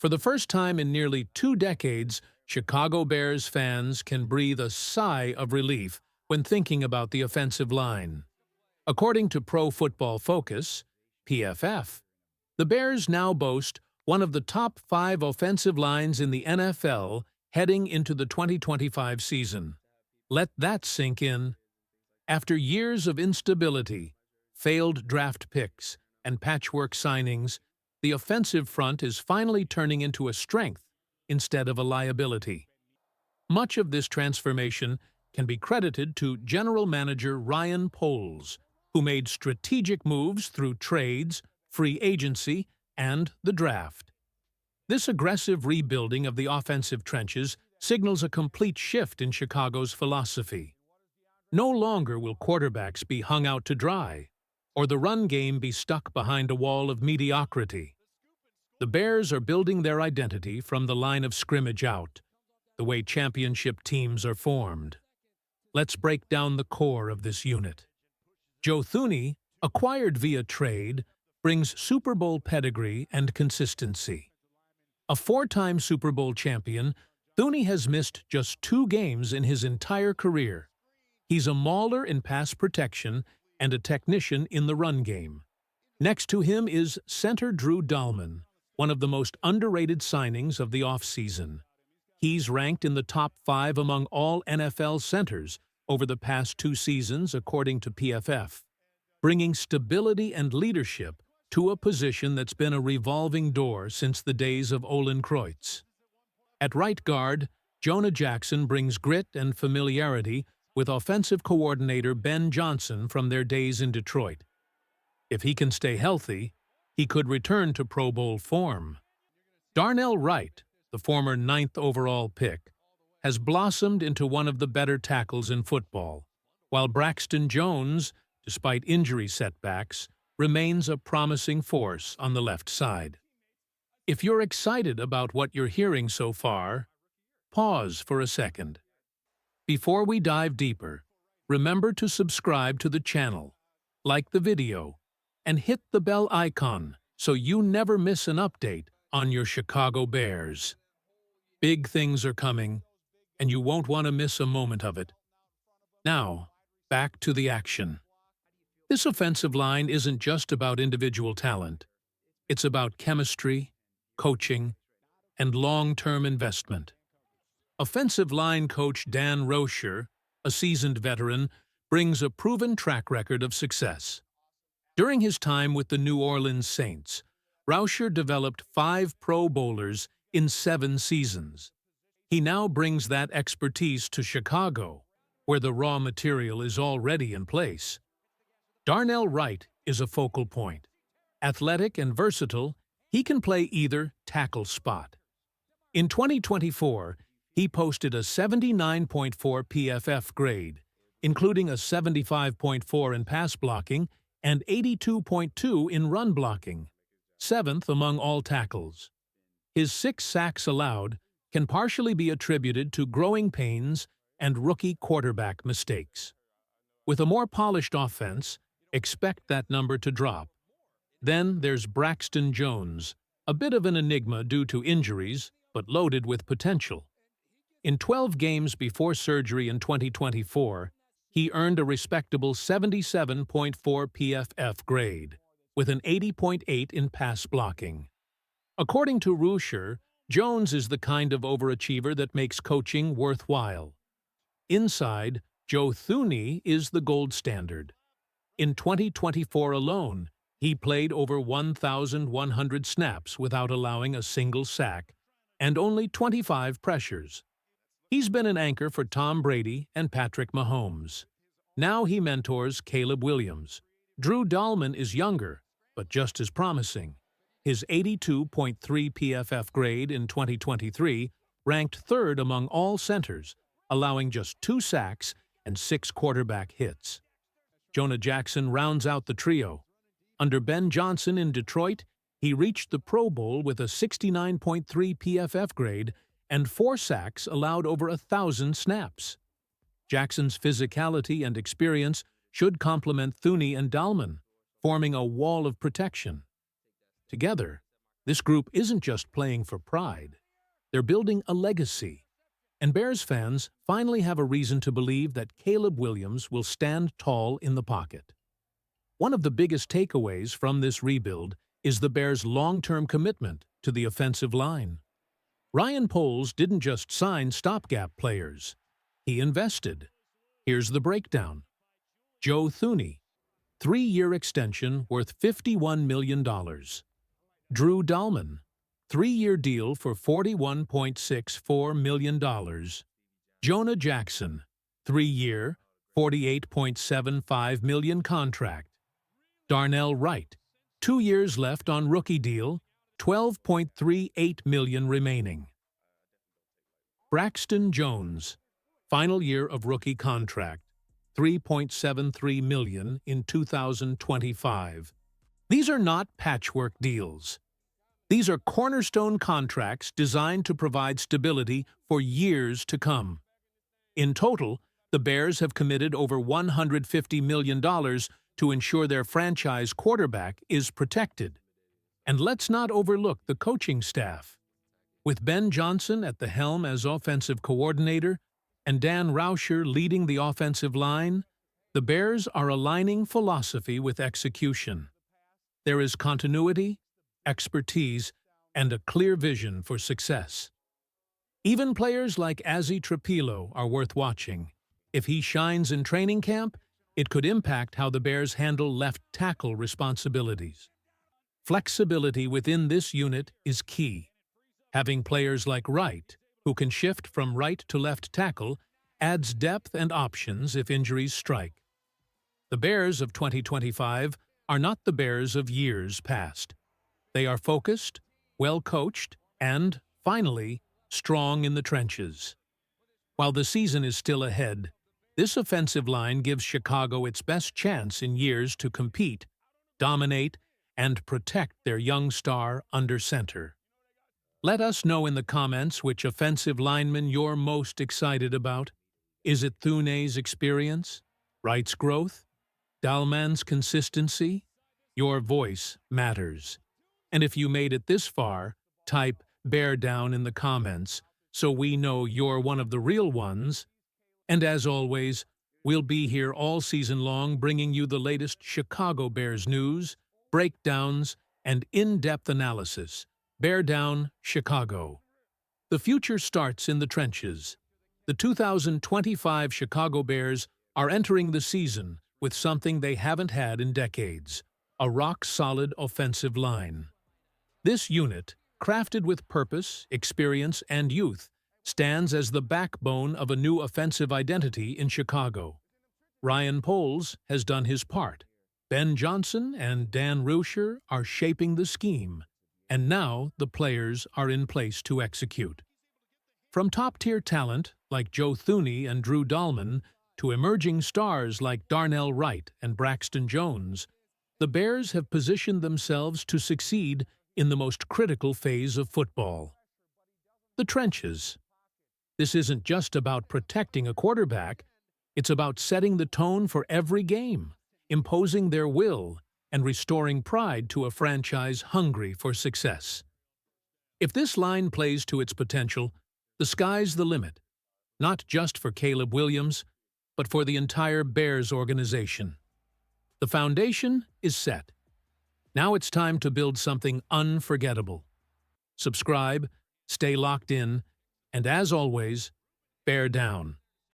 For the first time in nearly 2 decades, Chicago Bears fans can breathe a sigh of relief when thinking about the offensive line. According to Pro Football Focus, PFF, the Bears now boast one of the top 5 offensive lines in the NFL heading into the 2025 season. Let that sink in. After years of instability, failed draft picks, and patchwork signings, the offensive front is finally turning into a strength instead of a liability. Much of this transformation can be credited to General Manager Ryan Poles, who made strategic moves through trades, free agency, and the draft. This aggressive rebuilding of the offensive trenches signals a complete shift in Chicago's philosophy. No longer will quarterbacks be hung out to dry, or the run game be stuck behind a wall of mediocrity. The Bears are building their identity from the line of scrimmage out, the way championship teams are formed. Let's break down the core of this unit. Joe Thuney, acquired via trade, brings Super Bowl pedigree and consistency. A 4-time Super Bowl champion, Thuney has missed just 2 games in his entire career. He's a mauler in pass protection and a technician in the run game. Next to him is center Drew Dalman, one of the most underrated signings of the offseason. He's ranked in the top 5 among all NFL centers over the past 2 seasons, according to PFF, bringing stability and leadership to a position that's been a revolving door since the days of Olin Kreutz. At right guard, Jonah Jackson brings grit and familiarity with offensive coordinator Ben Johnson from their days in Detroit. If he can stay healthy, he could return to Pro Bowl form. Darnell Wright, the former 9th overall pick, has blossomed into one of the better tackles in football, while Braxton Jones, despite injury setbacks, remains a promising force on the left side. If you're excited about what you're hearing so far, pause for a second. Before we dive deeper, remember to subscribe to the channel, like the video, and hit the bell icon so you never miss an update on your Chicago Bears. Big things are coming, and you won't want to miss a moment of it. Now, back to the action. This offensive line isn't just about individual talent. It's about chemistry, coaching, and long-term investment. Offensive line coach Dan Roushar, a seasoned veteran, brings a proven track record of success. During his time with the New Orleans Saints, Roushar developed 5 Pro Bowlers in 7 seasons. He now brings that expertise to Chicago, where the raw material is already in place. Darnell Wright is a focal point. Athletic and versatile, he can play either tackle spot. In 2024, he posted a 79.4 PFF grade, including a 75.4 in pass blocking and 82.2 in run blocking, 7th among all tackles. His 6 sacks allowed can partially be attributed to growing pains and rookie quarterback mistakes. With a more polished offense, expect that number to drop. Then there's Braxton Jones, a bit of an enigma due to injuries, but loaded with potential. In 12 games before surgery in 2024, he earned a respectable 77.4 PFF grade, with an 80.8 in pass blocking. According to Roushar, Jones is the kind of overachiever that makes coaching worthwhile. Inside, Joe Thuney is the gold standard. In 2024 alone, he played over 1,100 snaps without allowing a single sack and only 25 pressures. He's been an anchor for Tom Brady and Patrick Mahomes. Now he mentors Caleb Williams. Drew Dalman is younger, but just as promising. His 82.3 PFF grade in 2023 ranked 3rd among all centers, allowing just 2 sacks and 6 quarterback hits. Jonah Jackson rounds out the trio. Under Ben Johnson in Detroit, he reached the Pro Bowl with a 69.3 PFF grade and 4 sacks allowed over 1,000 snaps. Jackson's physicality and experience should complement Thuney and Dalman, forming a wall of protection. Together, This group isn't just playing for pride. They're building a legacy. And Bears fans finally have a reason to believe that Caleb Williams will stand tall in the pocket. One of the biggest takeaways from this rebuild is the Bears' long-term commitment to the offensive line. Ryan Poles didn't just sign stopgap players. He invested. Here's the breakdown. Joe Thuney, 3-year extension worth $51 million. Drew Dalman, 3-year deal for $41.64 million. Jonah Jackson, 3-year, $48.75 million contract. Darnell Wright, 2 years left on rookie deal, $12.38 million remaining. Braxton Jones, final year of rookie contract, $3.73 million in 2025. These are not patchwork deals. These are cornerstone contracts designed to provide stability for years to come. In total, the Bears have committed over $150 million to ensure their franchise quarterback is protected. And let's not overlook the coaching staff. With Ben Johnson at the helm as offensive coordinator and Dan Roushar leading the offensive line, the Bears are aligning philosophy with execution. There is continuity, expertise, and a clear vision for success. Even players like Azzi Trapilo are worth watching. If he shines in training camp, it could impact how the Bears handle left tackle responsibilities. Flexibility within this unit is key. Having players like Wright, who can shift from right to left tackle, adds depth and options if injuries strike. The Bears of 2025 are not the Bears of years past. They are focused, well-coached, and, finally, strong in the trenches. While the season is still ahead, this offensive line gives Chicago its best chance in years to compete, dominate, and protect their young star under center. Let us know in the comments which offensive lineman you're most excited about. Is it Thuney's experience? Wright's growth? Dalman's consistency? Your voice matters. And if you made it this far, type "bear down" in the comments so we know you're one of the real ones. And as always, we'll be here all season long bringing you the latest Chicago Bears news, breakdowns, and in-depth analysis. Bear down, Chicago. The future starts in the trenches. The 2025 Chicago Bears are entering the season with something they haven't had in decades: a rock-solid offensive line. This unit, crafted with purpose, experience, and youth, stands as the backbone of a new offensive identity in Chicago. Ryan Poles has done his part. Ben Johnson and Dan Roushar are shaping the scheme, and now the players are in place to execute. From top-tier talent like Joe Thuney and Drew Dalman to emerging stars like Darnell Wright and Braxton Jones, the Bears have positioned themselves to succeed in the most critical phase of football. The trenches. This isn't just about protecting a quarterback, it's about setting the tone for every game, imposing their will, and restoring pride to a franchise hungry for success. If this line plays to its potential, the sky's the limit, not just for Caleb Williams, but for the entire Bears organization. The foundation is set. Now it's time to build something unforgettable. Subscribe, stay locked in, and as always, bear down.